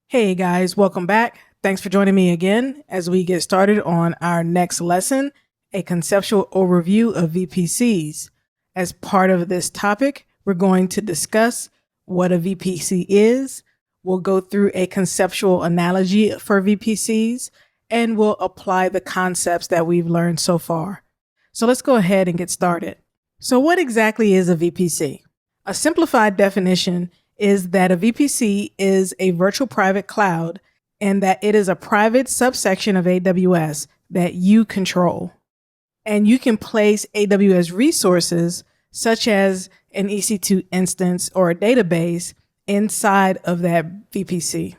Hey guys, welcome back. Thanks for joining me again as we get started on our next lesson, a conceptual overview of VPCs. As part of this topic, we're going to discuss what a VPC is. We'll go through a conceptual analogy for VPCs, and we'll apply the concepts that we've learned so far. So let's go ahead and get started. So what exactly is a VPC? A simplified definition is that a VPC is a virtual private cloud and that it is a private subsection of AWS that you control. And you can place AWS resources such as an EC2 instance or a database inside of that VPC.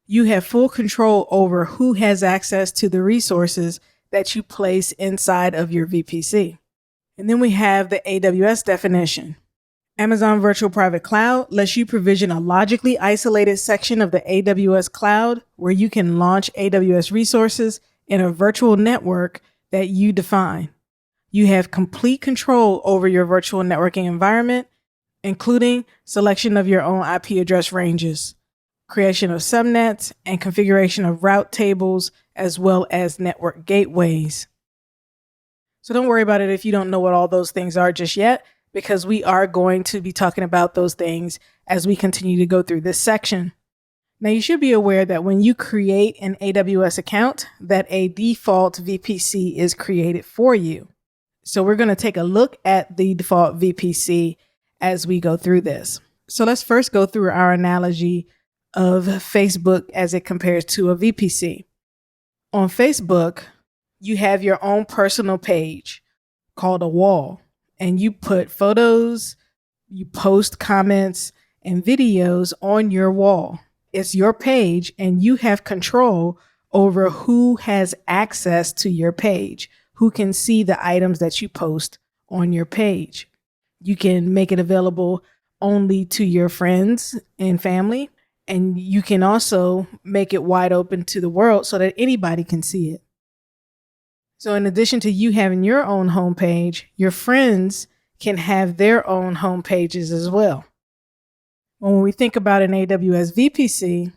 You have full control over who has access to the resources that you place inside of your VPC. And then we have the AWS definition. Amazon Virtual Private Cloud lets you provision a logically isolated section of the AWS cloud where you can launch AWS resources in a virtual network that you define. You have complete control over your virtual networking environment, including selection of your own IP address ranges, creation of subnets, and configuration of route tables, as well as network gateways. So don't worry about it if you don't know what all those things are just yet, because we are going to be talking about those things as we continue to go through this section. Now, you should be aware that when you create an AWS account, that a default VPC is created for you. So we're going to take a look at the default VPC as we go through this. So let's first go through our analogy of Facebook as it compares to a VPC. On Facebook, you have your own personal page called a wall. And you put photos, you post comments and videos on your wall. It's your page and you have control over who has access to your page, who can see the items that you post on your page. You can make it available only to your friends and family, and you can also make it wide open to the world so that anybody can see it. So in addition to you having your own homepage, your friends can have their own homepages as well. When we think about an AWS VPC,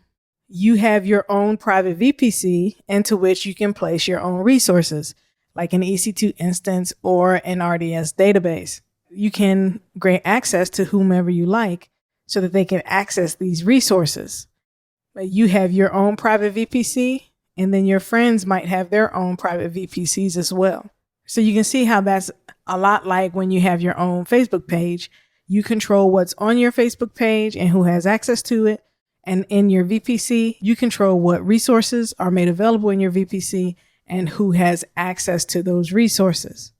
you have your own private VPC into which you can place your own resources, like an EC2 instance or an RDS database. You can grant access to whomever you like so that they can access these resources. But you have your own private VPC, and then your friends might have their own private VPCs as well. So you can see how that's a lot like when you have your own Facebook page. You control what's on your Facebook page and who has access to it. And in your VPC, you control what resources are made available in your VPC and who has access to those resources.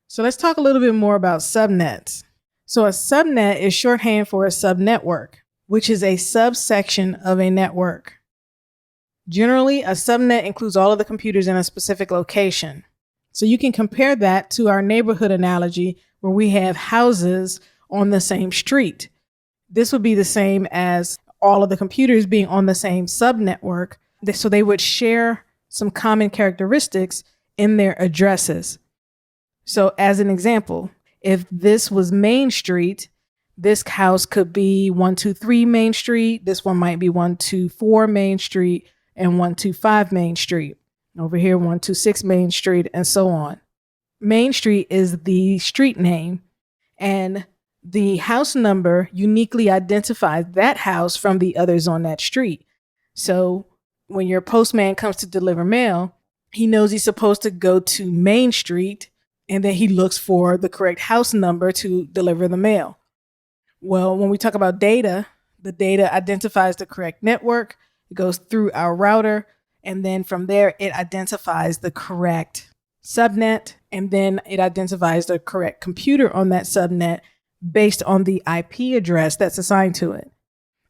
So let's talk a little bit more about subnets. So a subnet is shorthand for a subnetwork, which is a subsection of a network. Generally, a subnet includes all of the computers in a specific location. So you can compare that to our neighborhood analogy where we have houses on the same street. This would be the same as all of the computers being on the same subnetwork. So they would share some common characteristics in their addresses. So as an example, if this was Main Street, this house could be 123 Main Street. This one might be 124 Main Street. And 125 Main Street. Over here, 126 Main Street, and so on. Main Street is the street name, and the house number uniquely identifies that house from the others on that street. So when your postman comes to deliver mail, he knows he's supposed to go to Main Street, and then he looks for the correct house number to deliver the mail. Well, when we talk about data, the data identifies the correct network. It goes through our router, and then from there, it identifies the correct subnet, and then it identifies the correct computer on that subnet based on the IP address that's assigned to it.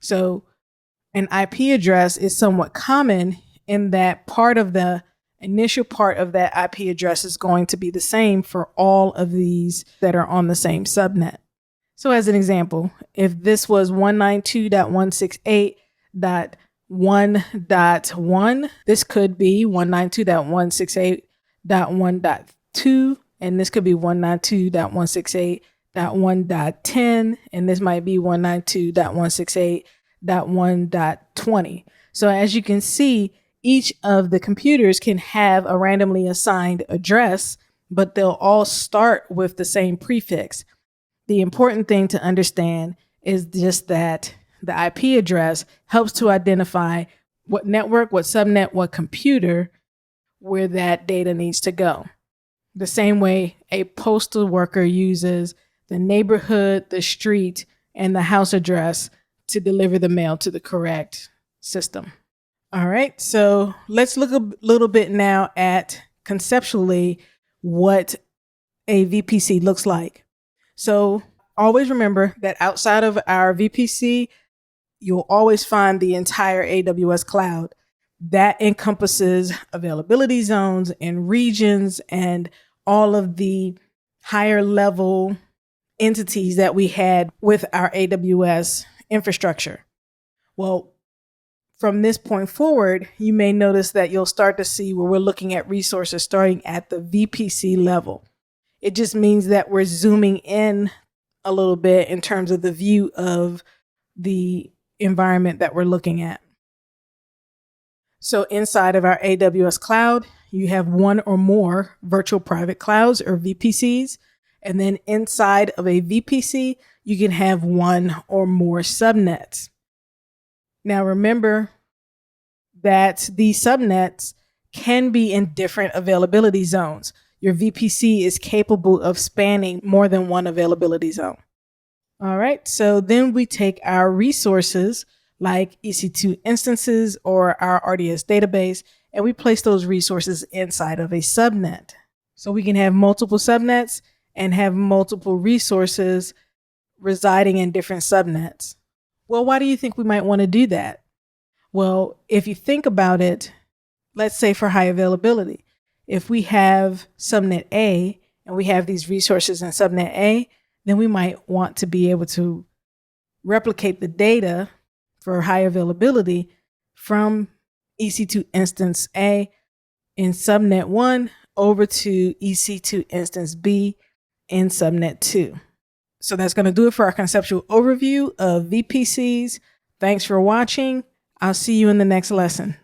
So an IP address is somewhat common in that part of the initial part of that IP address is going to be the same for all of these that are on the same subnet. So as an example, if this was 192.168.1.1, this could be 192.168.1.2, and this could be 192.168.1.10, and this might be 192.168 1.1.20. So as you can see, each of the computers can have a randomly assigned address, but they'll all start with the same prefix. The important thing to understand is just that the IP address helps to identify what network, what subnet, what computer, where that data needs to go. The same way a postal worker uses the neighborhood, the street, and the house address to deliver the mail to the correct system. All right, so let's look a little bit now at conceptually what a VPC looks like. So always remember that outside of our VPC, you'll always find the entire AWS cloud. That encompasses availability zones and regions and all of the higher level entities that we had with our AWS infrastructure. Well, from this point forward, you may notice that you'll start to see where we're looking at resources starting at the VPC level. It just means that we're zooming in a little bit in terms of the view of the environment that we're looking at. So inside of our AWS cloud, you have one or more virtual private clouds or VPCs. And then inside of a VPC, you can have one or more subnets. Now remember that these subnets can be in different availability zones. Your VPC is capable of spanning more than one availability zone. All right, so then we take our resources like EC2 instances or our RDS database, and we place those resources inside of a subnet. So we can have multiple subnets and have multiple resources residing in different subnets. Well, why do you think we might want to do that? Well, if you think about it, let's say for high availability, if we have subnet A and we have these resources in subnet A, then we might want to be able to replicate the data for high availability from EC2 instance A in subnet 1 over to EC2 instance B in subnet 2. So that's going to do it for our conceptual overview of VPCs. Thanks for watching. I'll see you in the next lesson.